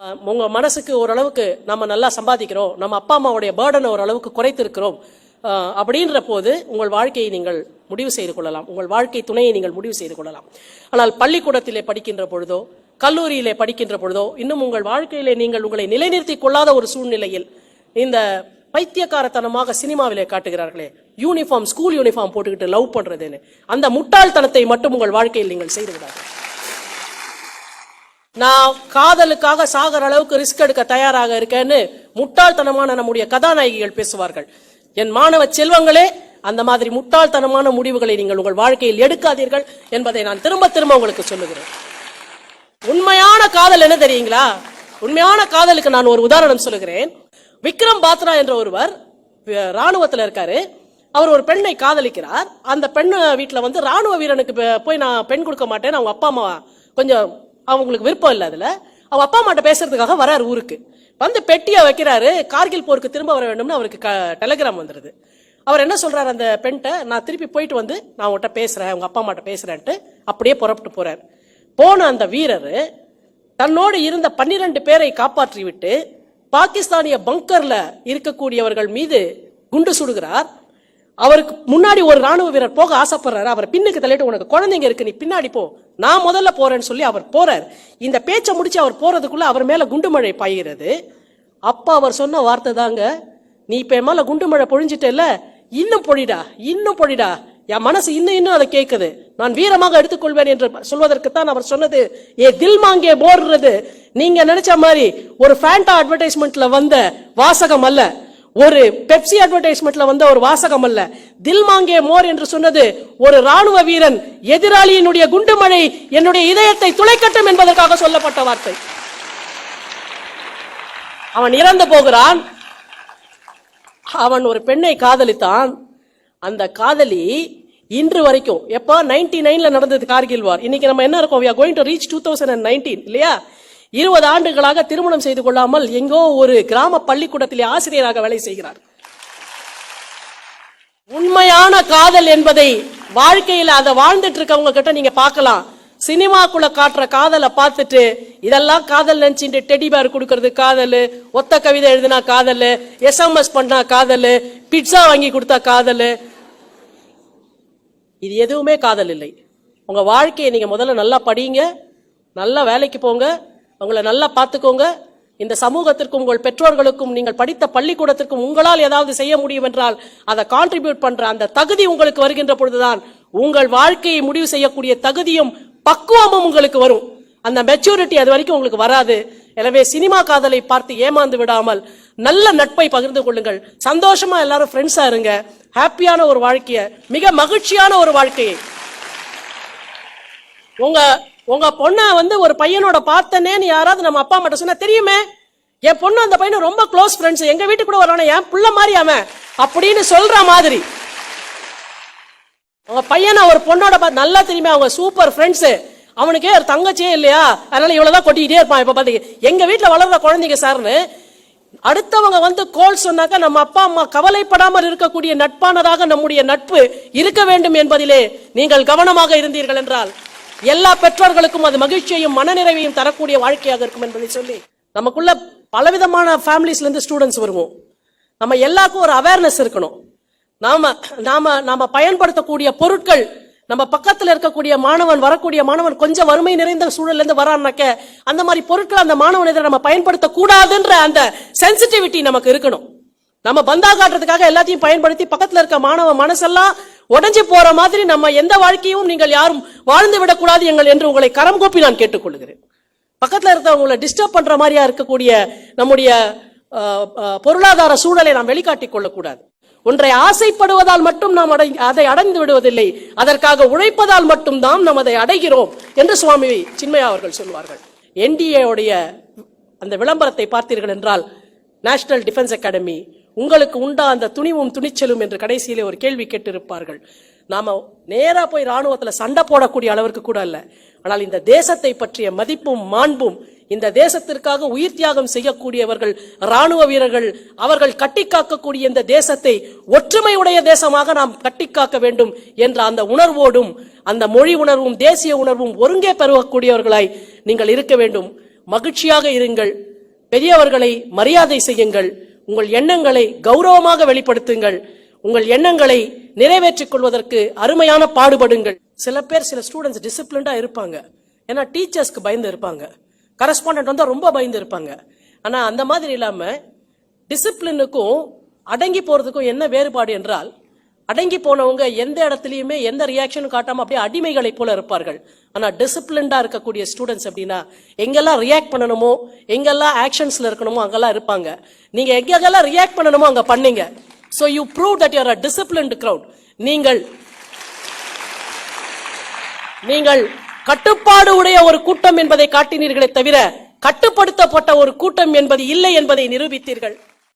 உங்க மனசுக்கு ஓரளவுக்கு நம்ம நல்லா சம்பாதிக்கிறோம், நம்ம அப்பா அம்மாவுடைய பேர்டனை ஓரளவுக்கு குறைத்திருக்கிறோம் அப்படின்ற போது உங்கள் வாழ்க்கையை நீங்கள் முடிவு செய்து கொள்ளலாம், உங்கள் வாழ்க்கை துணையை நீங்கள் முடிவு செய்து கொள்ளலாம். ஆனால் பள்ளிக்கூடத்திலே படிக்கின்ற பொழுதோ கல்லூரியிலே படிக்கின்ற பொழுதோ இன்னும் உங்கள் வாழ்க்கையிலே நீங்கள் உங்களை நிலைநிறுத்திக் கொள்ளாத ஒரு சூழ்நிலையில் இந்த பைத்தியக்காரத்தனமாக சினிமாவிலே காட்டுகிறார்களே, யூனிஃபார்ம், ஸ்கூல் யூனிஃபார்ம் போட்டுக்கிட்டு லவ் பண்றதுன்னு, அந்த முட்டாள்தனத்தை மட்டும் உங்கள் வாழ்க்கையில் நீங்கள் செய்து விடாது. நான் காதலுக்காக சாகர அளவுக்கு ரிஸ்க் எடுக்க தயாராக இருக்கேன்னு முட்டாள்தனமான நம்முடைய கதாநாயகிகள் பேசுவார்கள். என் மாணவ செல்வங்களே, அந்த மாதிரி முட்டாள்தனமான முடிவுகளை நீங்கள் உங்கள் வாழ்க்கையில் எடுக்காதீர்கள் என்பதை நான் திரும்ப திரும்ப உங்களுக்கு சொல்லுகிறேன். உண்மையான காதல் என்ன தெரியுங்களா? உண்மையான காதலுக்கு நான் ஒரு உதாரணம் சொல்லுகிறேன். விக்ரம் பாத்ரா என்ற ஒருவர் ராணுவத்தில் இருக்காரு. அவர் ஒரு பெண்ணை காதலிக்கிறார். அந்த பெண் வீட்டில் ராணுவ வீரனுக்கு போய் நான் பெண் கொடுக்க மாட்டேன், அவங்க அப்பா அம்மா கொஞ்சம் அவங்களுக்கு விருப்பம் இல்லை, அதுல அவங்க அப்பா அம்மாட்ட பேசுறதுக்காக வராரு. ஊருக்கு பெட்டியை வைக்கிறாரு. கார்கில் போருக்கு திரும்ப வர வேண்டும்னு அவருக்கு டெலிகிராம் வந்துருது. அவர் என்ன சொல்றாரு அந்த பெண்கிட்ட, நான் திருப்பி போயிட்டு நான் உங்கள்கிட்ட பேசுறேன், உங்க அப்பா அம்மாட்ட பேசுறேன்ட்டு அப்படியே புறப்பட்டு போறாரு. போன அந்த வீரர் தன்னோடு இருந்த 12 பேரை காப்பாற்றி விட்டு பாகிஸ்தானிய பங்கர்ல இருக்கக்கூடியவர்கள் மீது குண்டு சுடுகிறார். அவருக்கு முன்னாடி ஒரு ராணுவ வீரர் போக ஆசைப்படுறாரு. அவர் பின்னுக்கு தள்ளிட்டு, உனக்கு குழந்தைங்க இருக்கு, நீ பின்னாடி போ, நான் முதல்ல போறேன்னு சொல்லி அவர் போறார். இந்த பேச்சை முடிச்சு அவர் போறதுக்குள்ள அவர் மேல குண்டு மழை பாய்கிறது. அப்ப அவர் சொன்ன வார்த்தை தாங்க, நீ இப்ப என் மேல குண்டு மழை பொழிஞ்சிட்டல, இன்னும் பொழிடா, இன்னும் பொழிடா, என் மனசு இன்னும் அதை கேட்குது, நான் வீரமாக எடுத்துக்கொள்வேன் என்று சொல்வதற்குத்தான் அவர் சொன்னது. ஏ தில் மாங்கே போர்றது நீங்க நினைச்ச மாதிரி ஒரு ஃபேண்டா அட்வர்டைஸ்மெண்ட்ல வந்த வாசகம் அல்ல, ஒரு பெப்சி அட்வர்டைஸ்மெண்ட்ல வந்த ஒரு வாசகம் அல்ல. தில் மாங்கே மோர் என்று சொன்னது ஒரு ராணுவ வீரன் எதிராளியினுடைய குண்டு மழை என்னுடைய இதயத்தை துளைக்கட்டும் என்பதற்காக சொல்லப்பட்ட வார்த்தை. அவன் இறந்து போகிறான். அவன் ஒரு பெண்ணை காதலித்தான். அந்த காதலி இன்று வரைக்கும், எப்ப 99ல நடந்தது கார்கில் வார், இன்னைக்கு நம்ம என்ன இருக்கோம், we are going to reach 2019 இல்லையா? 20 ஆண்டுகளாக திருமணம் செய்து கொள்ளாமல் எங்கோ ஒரு கிராம பள்ளிக்கூடத்திலே ஆசிரியராக வேலை செய்கிறார். உண்மையான காதல் என்பதை வாழ்க்கையில் அதை வாழ்ந்துட்டு இருக்கவங்க கிட்ட நீங்க பார்க்கலாம். சினிமாக்குள்ள காட்டுற காதலை பார்த்துட்டு இதெல்லாம் காதல் நினைச்சுட்டு டெடி பேர் கொடுக்கறது காதல், ஒத்த கவிதை எழுதினா காதல், SMS பண்ணா காதல், பிட்சா வாங்கி கொடுத்தா காதல், இது எதுவுமே காதல் இல்லை. உங்க வாழ்க்கையை நீங்க முதல்ல நல்லா படிங்க, நல்லா வேலைக்கு போங்க, உங்களை நல்லா பார்த்துக்கோங்க. இந்த சமூகத்திற்கும் உங்கள் பெற்றோர்களுக்கும் நீங்கள் படித்த பள்ளிக்கூடத்திற்கும் உங்களால் ஏதாவது செய்ய முடியும் என்றால் அதை கான்ட்ரிபியூட் பண்ற அந்த தகுதி உங்களுக்கு வருகின்ற பொழுதுதான் உங்கள் வாழ்க்கையை முடிவு செய்யக்கூடிய தகுதியும் பக்குவமும் உங்களுக்கு வரும். அந்த மெச்சூரிட்டி அது வரைக்கும் உங்களுக்கு வராது. எனவே சினிமா காதலை பார்த்து ஏமாந்து விடாமல் நல்ல நட்பை பகிர்ந்து கொள்ளுங்கள். சந்தோஷமா எல்லாரும் ஃப்ரெண்ட்ஸா இருங்க. ஹாப்பியான ஒரு வாழ்க்கைய, மிக மகிழ்ச்சியான ஒரு வாழ்க்கையை. உங்க பொண்ணை ஒரு பையனோட பார்த்தனேன்னு யாராவது நம்ம அப்பா அம்மா சொன்னா, தெரியுமே என் பொண்ணு அந்த பையனை ரொம்ப க்ளோஸ் ஃப்ரெண்ட்ஸ், எங்க வீட்டுக்கு கூட வரானே, என் புள்ள மாதிரி அவன் அப்படின்னு சொல்ற மாதிரி உங்க பையனை ஒரு பொண்ணோட பார்த்து நல்லா தெரியுமே, அவங்க சூப்பர் ஃப்ரெண்ட்ஸ், அவனுக்கே ஒரு தங்கச்சியே இல்லையா, அதனால இவ்வளவுதான் கொட்டிக்கிட்டே இருப்பான். இப்ப பாத்தீங்க எங்க வீட்டுல வளர்ற குழந்தைங்க சார்னு அடுத்தவங்க கோல் சொன்னாக்க நம்ம அப்பா அம்மா கவலைப்படாமல் இருக்கக்கூடிய நட்பானதாக நம்முடைய நட்பு இருக்க வேண்டும் என்பதிலே நீங்கள் கவனமாக இருந்தீர்கள் என்றால் எல்லா பெற்றோர்களுக்கும் அது மகிழ்ச்சியையும் மனநிறைவையும் தரக்கூடிய வாழ்க்கையாக இருக்கும் என்பதை சொல்லி, நமக்குள்ள பலவிதமான ஃபேமிலிஸ்ல இருந்து ஸ்டூடெண்ட்ஸ் வருவோம். நம்ம எல்லாருக்கும் ஒரு அவேர்னஸ் இருக்கணும். நாம பயன்படுத்தக்கூடிய பொருட்கள், நம்ம பக்கத்துல இருக்கக்கூடிய மாணவன், வரக்கூடிய மாணவன் கொஞ்சம் வறுமை நிறைந்த சூழல்ல இருந்து வரான்னாக்க அந்த மாதிரி பொருட்கள் அந்த மாணவன் எதிர நம்ம பயன்படுத்த கூடாதுன்ற அந்த சென்சிட்டிவிட்டி நமக்கு இருக்கணும். நம்ம பந்தா காட்டுறதுக்காக எல்லாத்தையும் பயன்படுத்தி பக்கத்துல இருக்க மாணவ மனசெல்லாம் உடஞ்சி போற மாதிரி நம்ம எந்த வாழ்க்கையும் நீங்கள் யாரும் வாழ்ந்து விடக்கூடாது எங்கள் என்று உங்களை கரம் கூப்பி நான் கேட்டுக்கொள்கிறேன். பக்கத்துல இருக்கவங்களை டிஸ்டர்ப் பண்ற மாதிரியா இருக்கக்கூடிய நம்முடைய பொருளாதார சூழலை நாம் வெளிக்காட்டிக் கொள்ளக்கூடாது. ஒன்றை ஆசைப்படுவதால் மட்டும் நாம் அதை அடைந்து விடுவதில்லை, அதற்காக உழைப்பதால் மட்டும் தான் நாம் அதை அடைகிறோம் என்று சுவாமி சின்மயா அவர்கள் சொல்வார்கள். NDA உடைய அந்த விளம்பரத்தை பார்த்தீர்கள் என்றால், நேஷனல் டிஃபென்ஸ் அகாடமி, உங்களுக்கு உண்டா அந்த துணிவும் துணிச்சலும் என்று கடைசியிலே ஒரு கேள்வி கேட்டிருப்பார்கள். நாம நேரா போய் ராணுவத்துல சண்டை போடக்கூடிய அளவிற்கு கூட அல்ல, ஆனால் இந்த தேசத்தை பற்றிய மதிப்பும் மாண்பும், இந்த தேசத்திற்காக உயிர் தியாகம் செய்யக்கூடியவர்கள் ராணுவ வீரர்கள், அவர்கள் கட்டிக்காக்கக்கூடிய இந்த தேசத்தை ஒற்றுமையுடைய தேசமாக நாம் கட்டிக்காக்க வேண்டும் என்ற அந்த உணர்வோடும் அந்த மொழி உணர்வும் தேசிய உணர்வும் ஒருங்கே பெறக்கூடியவர்களாய் நீங்கள் இருக்க வேண்டும். மகிழ்ச்சியாக இருங்கள். பெரியவர்களை மரியாதை செய்யுங்கள். உங்கள் எண்ணங்களை கௌரவமாக வெளிப்படுத்துங்கள். உங்கள் எண்ணங்களை நிறைவேற்றிக் கொள்வதற்கு அருமையான பாடுபடுங்கள். சில பேர் சில ஸ்டூடெண்ட்ஸ் டிசிப்ளின்டா இருப்பாங்க. ஏன்னா டீச்சர்ஸ்க்கு பயந்து இருப்பாங்க. கரஸ்பாண்டன்ட் வந்தா ரொம்ப பயந்து இருப்பாங்க. ஆனா அந்த மாதிரி இல்லாம டிசிப்ளினுக்கும் அடங்கி போறதுக்கும் என்ன வேறுபாடு என்றால், அடங்கி போனவங்க எந்த இடத்துலயுமே எந்த ரியாக்ஷனும் காட்டாம அப்படியே அடிமைகளை போல இருப்பார்கள். ஆனா டிசிப்ளின்டா இருக்கக்கூடிய ஸ்டூடெண்ட்ஸ் அப்படின்னா எங்கெல்லாம் ரியாக்ட் பண்ணணுமோ, எங்கெல்லாம் ஆக்ஷன்ஸ்ல இருக்கணுமோ அங்கெல்லாம் இருப்பாங்க. நீங்க எங்கெல்லாம் ரியாக்ட் பண்ணணுமோ அங்க பண்ணீங்க. So you prove that you are a disciplined crowd. நீங்கள் கட்டுப்பாடு உடைய ஒரு கூட்டம் என்பதை காட்டினீர்களே தவிர கட்டுப்படுத்தப்பட்ட ஒரு கூட்டம் என்பது இல்லை என்பதை நிரூபித்தீர்கள்.